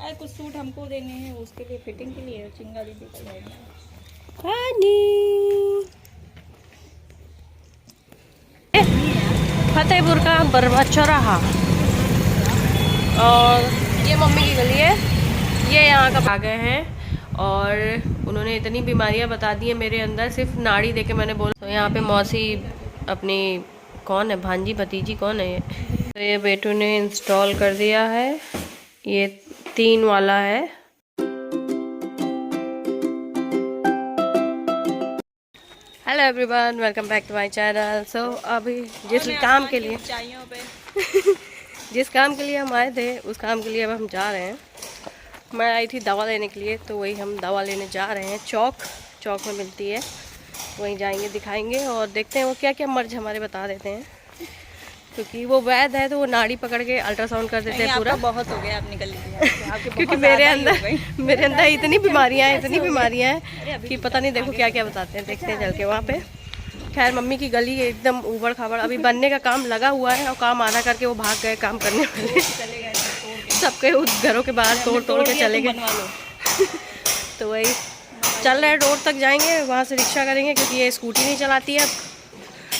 अरे कुछ सूट हमको देने हैं, उसके लिए फिटिंग के लिए चिंगा दीदी का लेना है। फतेहपुर का बरवा चौराहा और ये मम्मी की गली है। ये यहाँ का आ गए हैं और उन्होंने इतनी बीमारियां बता दी है मेरे अंदर, सिर्फ नाड़ी देके मैंने बोला। तो यहाँ पे मौसी अपनी कौन है, भांजी भतीजी कौन है ये, तो ये बेटू ने इंस्टॉल कर दिया है। ये 3 वाला है। Hello everyone, welcome back to my channel. So अभी जिस काम के लिए जिस काम के लिए हम आए थे उस काम के लिए अब हम जा रहे हैं। मैं आई थी दवा लेने के लिए, तो वही हम दवा लेने जा रहे हैं। चौक में मिलती है, वहीं जाएंगे, दिखाएंगे और देखते हैं वो क्या क्या मर्ज हमारे बता देते हैं, क्योंकि वो वैद है तो वो नाड़ी पकड़ के अल्ट्रासाउंड कर देते हैं पूरा। बहुत हो गया अपनी गली क्योंकि मेरे अंदर इतनी बीमारियां हैं कि पता नहीं, देखो क्या क्या बताते हैं, देखते हैं चल के वहाँ पे। खैर मम्मी की गली एकदम ऊबड़ खाबड़, अभी बनने का काम लगा हुआ है और काम आधा करके वो भाग गए काम करने वाले। सबके घरों के बाहर तोड़ के चले गए। तो वही चल रहे, रोड तक जाएंगे, वहाँ से रिक्शा करेंगे क्योंकि ये स्कूटी नहीं चलाती है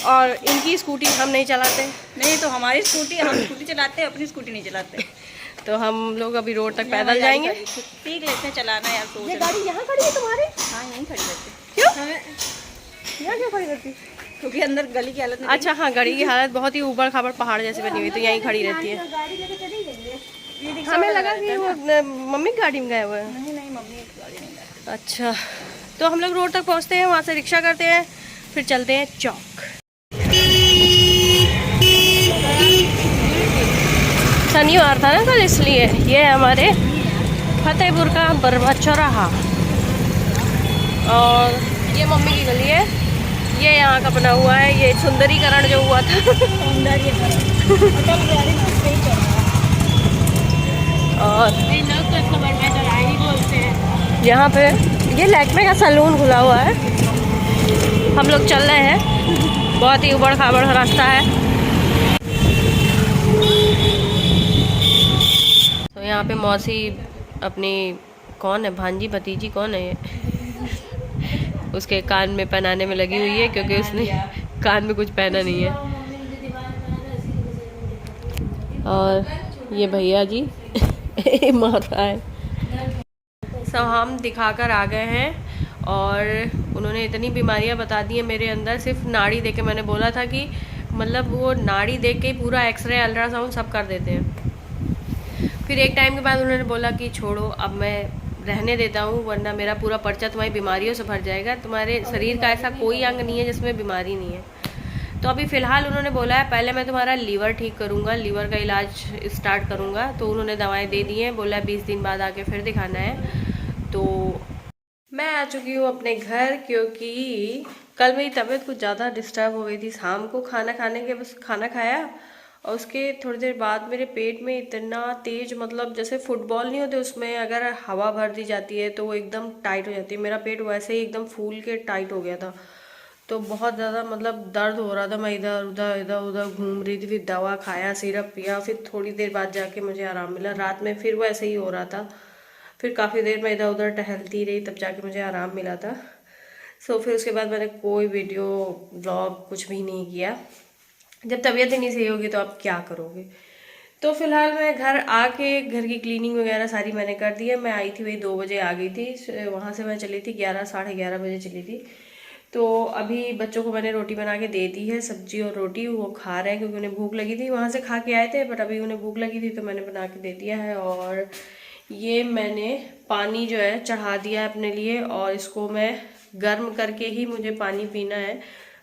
और इनकी स्कूटी हम नहीं चलाते। नहीं तो हमारी स्कूटी, हम स्कूटी चलाते हैं, अपनी स्कूटी नहीं चलाते। तो हम लोग अभी रोड तक पैदल जाएंगे। सीख लेते हैं चलाना यार। तो ये गाड़ी यहाँ खड़ी है तुम्हारी? हाँ यहीं खड़ी रहती। क्यों यहाँ क्यों खड़ी रहती? क्योंकि अंदर गली की हालत नहीं। अच्छा हाँ, गाड़ी की हालत बहुत ही ऊबड़ खाबड़ पहाड़ जैसी बनी हुई, तो यहीं खड़ी रहती है। हमें लगा कि वो मम्मी की गाड़ी में गए हुए हैं। नहीं मम्मी की गाड़ी नहीं गए। अच्छा, तो हम लोग रोड तक पहुँचते हैं, वहाँ से रिक्शा करते हैं, फिर चलते हैं चौक। शनिवार था ना कल, इसलिए ये है हमारे फतेहपुर का बरवा चौराहा और ये मम्मी की गली है। ये यहाँ का बना हुआ है, ये सुंदरीकरण जो हुआ था। और यहाँ पे ये लैक्मे का सैलून खुला हुआ है। हम लोग चल रहे हैं, बहुत ही उबड़ खाबड़ रास्ता है। तो यहाँ पे मौसी अपनी कौन है, भांजी भतीजी कौन है ये, उसके कान में पहनाने में लगी हुई है क्योंकि उसने कान में कुछ पहना नहीं है। और ये भैया जी मार रहा है। सब हम दिखाकर आ गए हैं और उन्होंने इतनी बीमारियां बता दी है मेरे अंदर, सिर्फ नाड़ी देके मैंने बोला था कि मतलब वो नाड़ी देख के पूरा एक्सरे अल्ट्रासाउंड सब कर देते हैं। फिर एक टाइम के बाद उन्होंने बोला कि छोड़ो, अब मैं रहने देता हूँ, वरना मेरा पूरा पर्चा तुम्हारी बीमारियों से भर जाएगा। तुम्हारे शरीर का ऐसा कोई अंग नहीं है जिसमें बीमारी नहीं है। तो अभी फ़िलहाल उन्होंने बोला है पहले मैं तुम्हारा लीवर ठीक करूँगा, लीवर का इलाज स्टार्ट करूँगा। तो उन्होंने दवाएं दे दी हैं, बोला 20 दिन बाद आके फिर दिखाना है। तो मैं आ चुकी हूँ अपने घर, क्योंकि कल मेरी तबीयत कुछ ज़्यादा डिस्टर्ब हो गई थी। शाम को खाना खाने के बस खाना खाया और उसके थोड़ी देर बाद मेरे पेट में इतना तेज, मतलब जैसे फुटबॉल नहीं होते उसमें अगर हवा भर दी जाती है तो वो एकदम टाइट हो जाती है, मेरा पेट वैसे ही एकदम फूल के टाइट हो गया था। तो बहुत ज़्यादा मतलब दर्द हो रहा था, मैं इधर उधर घूम रही थी। फिर दवा खाया, सिरप पिया, फिर थोड़ी देर बाद जाके मुझे आराम मिला। रात में फिर वो ऐसे ही हो रहा था, फिर काफ़ी देर मैं इधर उधर टहलती रही, तब जाके मुझे आराम मिला था। सो फिर उसके बाद मैंने कोई वीडियो ब्लॉग कुछ भी नहीं किया। जब तबीयत ही नहीं सही होगी तो आप क्या करोगे। तो फिलहाल मैं घर आके घर की क्लीनिंग वगैरह सारी मैंने कर दी है। मैं आई थी वही 2 बजे आ गई थी, वहाँ से मैं चली थी 11 साढ़े 11 बजे चली थी। तो अभी बच्चों को मैंने रोटी बना के दे दी है, सब्जी और रोटी, वो खा रहे हैं क्योंकि उन्हें भूख लगी थी। वहाँ से खा के आए थे बट अभी उन्हें भूख लगी थी तो मैंने बना के दे दिया है। और ये मैंने पानी जो है चढ़ा दिया है अपने लिए और इसको मैं गर्म करके ही मुझे पानी पीना है।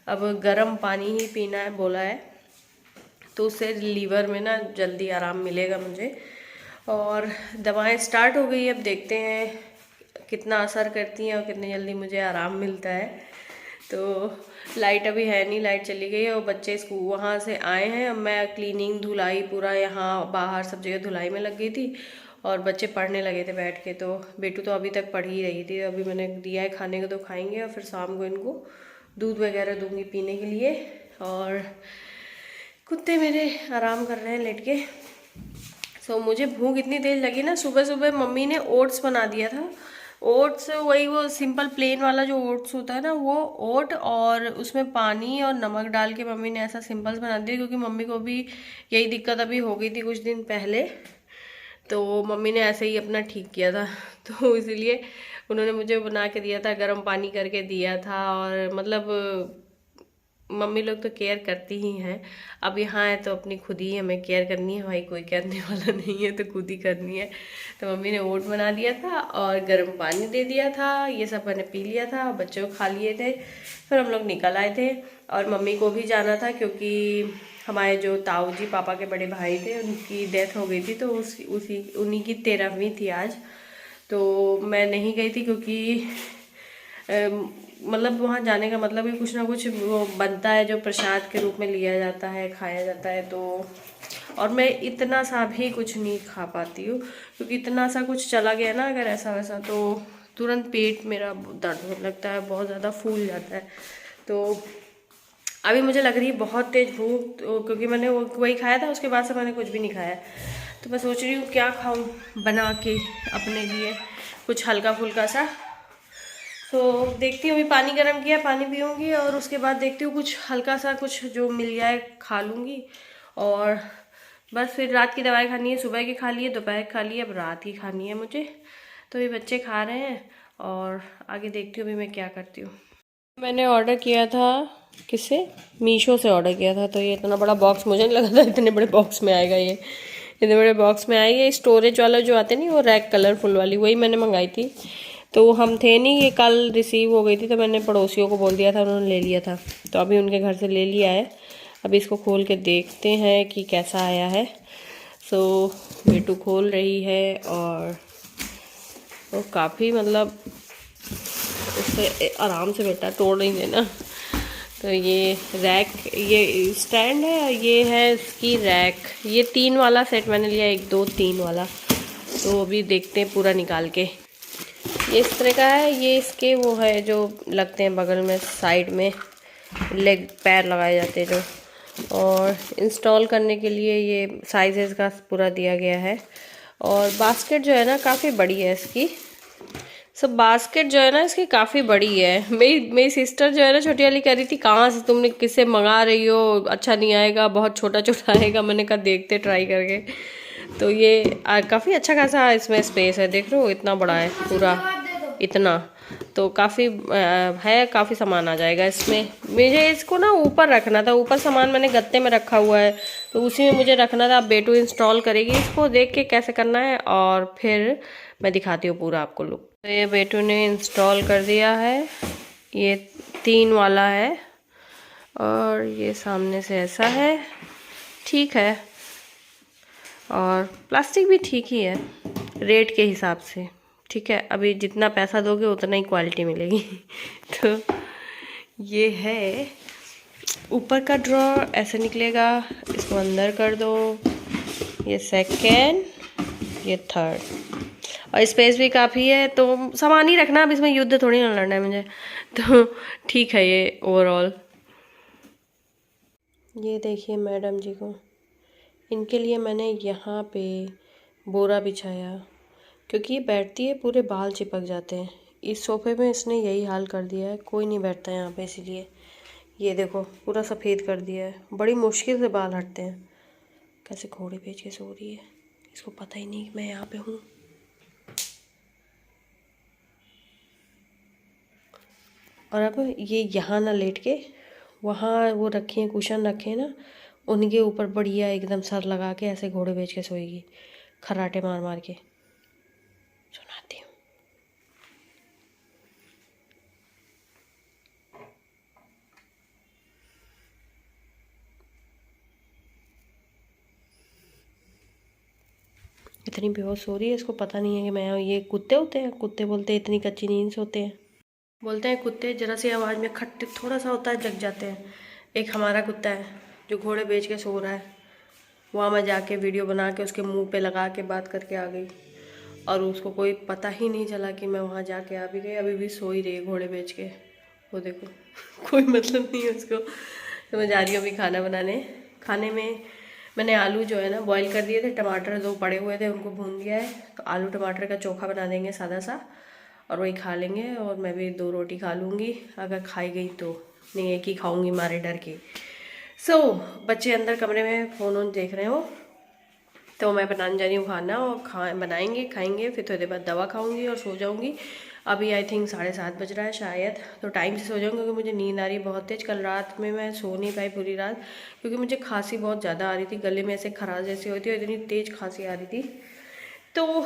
अब गर्म पानी ही पीना है बोला है, तो उससे लीवर में ना जल्दी आराम मिलेगा मुझे। और दवाएं स्टार्ट हो गई, अब देखते हैं कितना असर करती हैं और कितनी जल्दी मुझे आराम मिलता है। तो लाइट अभी है नहीं, लाइट चली गई है और बच्चे स्कूल वहाँ से आए हैं। अब मैं क्लीनिंग धुलाई पूरा यहाँ बाहर सब जगह धुलाई में लग गई थी और बच्चे पढ़ने लगे थे बैठ के। तो बेटू तो अभी तक पढ़ ही रही थी, अभी मैंने दिया है खाने को तो खाएंगे और फिर शाम को इनको दूध वगैरह दूंगी पीने के लिए। और कुत्ते मेरे आराम कर रहे हैं लेट के। सो मुझे भूख इतनी तेज लगी ना, सुबह सुबह मम्मी ने ओट्स बना दिया था। ओट्स वही वो सिंपल प्लेन वाला जो ओट्स होता है ना, वो ओट और उसमें पानी और नमक डाल के मम्मी ने ऐसा सिंपल बना दिया, क्योंकि मम्मी को भी यही दिक्कत अभी हो गई थी कुछ दिन पहले, तो मम्मी ने ऐसे ही अपना ठीक किया था। तो इसीलिए उन्होंने मुझे बना के दिया था, गर्म पानी करके दिया था। और मतलब मम्मी लोग तो केयर करती ही हैं। अब यहाँ है तो अपनी खुद ही हमें केयर करनी है, भाई कोई करने वाला नहीं है तो खुद ही करनी है। तो मम्मी ने ओट बना दिया था और गर्म पानी दे दिया था, ये सब मैंने पी लिया था, बच्चों को खा लिए थे। फिर हम लोग निकल आए थे और मम्मी को भी जाना था, क्योंकि हमारे जो ताऊ जी पापा के बड़े भाई थे उनकी डेथ हो गई थी, तो उन्हीं की 13वीं थी आज। तो मैं नहीं गई थी, क्योंकि मतलब वहाँ जाने का मतलब ही कुछ ना कुछ वो बनता है जो प्रसाद के रूप में लिया जाता है, खाया जाता है। तो और मैं इतना सा भी कुछ नहीं खा पाती हूँ, क्योंकि इतना सा कुछ चला गया ना अगर ऐसा वैसा, तो तुरंत पेट मेरा दर्द होने लगता है, बहुत ज़्यादा फूल जाता है। तो अभी मुझे लग रही है बहुत तेज़ भूख, क्योंकि मैंने वही खाया था, उसके बाद से मैंने कुछ भी नहीं खाया। तो मैं सोच रही हूँ क्या खाऊँ बना के अपने लिए कुछ हल्का फुल्का सा। तो देखती हूँ, अभी पानी गर्म किया, पानी पीऊँगी और उसके बाद देखती हूँ कुछ हल्का सा कुछ जो मिल जाए खा लूँगी। और बस फिर रात की दवाई खानी है, सुबह की खा ली है, दोपहर की खा ली है, अब रात की खानी है मुझे। तो ये बच्चे खा रहे हैं और आगे देखती हूँ अभी मैं क्या करती हूँ। मैंने ऑर्डर किया था, किससे, मीशो से ऑर्डर किया था। तो ये इतना बड़ा बॉक्स, मुझे नहीं लगा था इतने बड़े बॉक्स में आएगा ये। इतने बड़े बॉक्स में आई है, स्टोरेज वाला जो आते नहीं, वो रैक कलरफुल वाली, वही मैंने मंगाई थी। तो हम थे नहीं, ये कल रिसीव हो गई थी, तो मैंने पड़ोसियों को बोल दिया था, उन्होंने ले लिया था। तो अभी उनके घर से ले लिया है, अभी इसको खोल के देखते हैं कि कैसा आया है। सो बेटू खोल रही है और वो काफ़ी मतलब उससे आराम से, बेटा तोड़ नहीं देना। तो ये रैक, ये स्टैंड है, ये है इसकी रैक। ये 3 वाला सेट मैंने लिया, 1 2 3 वाला। तो अभी देखते हैं पूरा निकाल के। ये इस तरह का है, ये इसके वो है जो लगते हैं बगल में साइड में, लेग पैर लगाए जाते हैं जो। और इंस्टॉल करने के लिए ये साइजेस का पूरा दिया गया है। और बास्केट जो है ना काफ़ी बड़ी है इसकी, सब बास्केट जो है ना इसकी काफ़ी बड़ी है। मेरी सिस्टर जो है ना छोटी वाली कह रही थी, कहाँ से तुमने किससे मंगा रही हो, अच्छा नहीं आएगा, बहुत छोटा छोटा आएगा। मैंने कहा देखते ट्राई करके। तो ये काफ़ी अच्छा खासा इसमें स्पेस है, देख रहे हो इतना बड़ा है पूरा, इतना। तो काफ़ी है, काफ़ी सामान आ जाएगा इसमें। मुझे इसको ना ऊपर रखना था, ऊपर सामान मैंने गत्ते में रखा हुआ है, तो उसी में मुझे रखना था। बेटू इंस्टॉल करेगी इसको, देख के कैसे करना है और फिर मैं दिखाती हूँ पूरा आपको लुक। तो ये बेटू ने इंस्टॉल कर दिया है, ये 3 वाला है और ये सामने से ऐसा है, ठीक है। और प्लास्टिक भी ठीक ही है रेट के हिसाब से, ठीक है। अभी जितना पैसा दोगे उतना ही क्वालिटी मिलेगी। तो ये है ऊपर का ड्रॉर, ऐसे निकलेगा, इसको अंदर कर दो, ये सेकेंड, ये थर्ड। और स्पेस भी काफ़ी है, तो सामान ही रखना, अब इसमें युद्ध थोड़ी ना लड़ना है मुझे। तो ठीक है ये ओवरऑल। ये देखिए मैडम जी को, इनके लिए मैंने यहाँ पे बोरा बिछाया, क्योंकि ये बैठती है पूरे बाल चिपक जाते हैं। इस सोफे में इसने यही हाल कर दिया है, कोई नहीं बैठता है यहाँ पे, इसीलिए ये देखो पूरा सफ़ेद कर दिया है, बड़ी मुश्किल से बाल हटते हैं। कैसे घोड़े बेच के सो रही है, इसको पता ही नहीं कि मैं यहाँ पे हूँ। और अब ये यहाँ ना लेट के, वहाँ वो रखे हैं कुशन रखे हैं ना, उनके ऊपर बढ़िया एकदम सर लगा के ऐसे घोड़े बेच के सोएगी, खराटे मार मार के। सुनाती हूँ। इतनी बेहोश हो रही है, इसको पता नहीं है कि मैं, ये कुत्ते होते हैं, कुत्ते बोलते हैं इतनी कच्ची नींद सोते हैं। बोलते हैं कुत्ते जरा सी आवाज़ में खट्ट थोड़ा सा होता है जग जाते हैं। एक हमारा कुत्ता है जो घोड़े बेच के सो रहा है, वहाँ मैं जाके वीडियो बना के उसके मुंह पे लगा के बात करके आ गई, और उसको कोई पता ही नहीं चला कि मैं वहाँ जाके आ भी गई। अभी भी सो ही रही है घोड़े बेच के, वो देखो। कोई मतलब नहीं है उसको। तो मैं जा रही हूँ अभी खाना बनाने। खाने में मैंने आलू जो है ना बॉईल कर दिए थे, टमाटर 2 पड़े हुए थे उनको भून दिया है, तो आलू टमाटर का चोखा बना देंगे सादा सा, और वही खा लेंगे। और मैं भी 2 रोटी खा लूँगी, अगर खाई गई तो, नहीं एक ही खाऊंगी मारे डर के। बच्चे अंदर कमरे में फ़ोन वोन देख रहे हो, तो मैं बनाने जा रही हूँ खाना, और बनाएंगे खाएंगे, फिर थोड़ी देर बाद दवा खाऊंगी और सो जाऊंगी। अभी आई थिंक 7:30 बज रहा है शायद, तो टाइम से सो जाऊंगी क्योंकि मुझे नींद आ रही है बहुत तेज़। कल रात में मैं सो नहीं पाई पूरी रात, क्योंकि मुझे खांसी बहुत ज़्यादा आ रही थी, गले में ऐसे खराश जैसी होती है, इतनी तेज़ खांसी आ रही थी। तो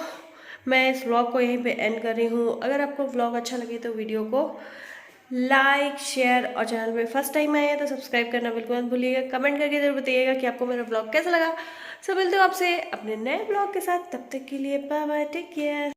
मैं इस व्लॉग को यहीं पे एंड कर रही हूँ। अगर आपको व्लॉग अच्छा लगे तो वीडियो को लाइक शेयर, और चैनल में फर्स्ट टाइम आए हैं तो सब्सक्राइब करना बिल्कुल मत भूलिएगा। कमेंट करके जरूर बताइएगा कि आपको मेरा ब्लॉग कैसा लगा। मिलते हो आपसे अपने नए ब्लॉग के साथ, तब तक के लिए बाय बाय, टेक केयर।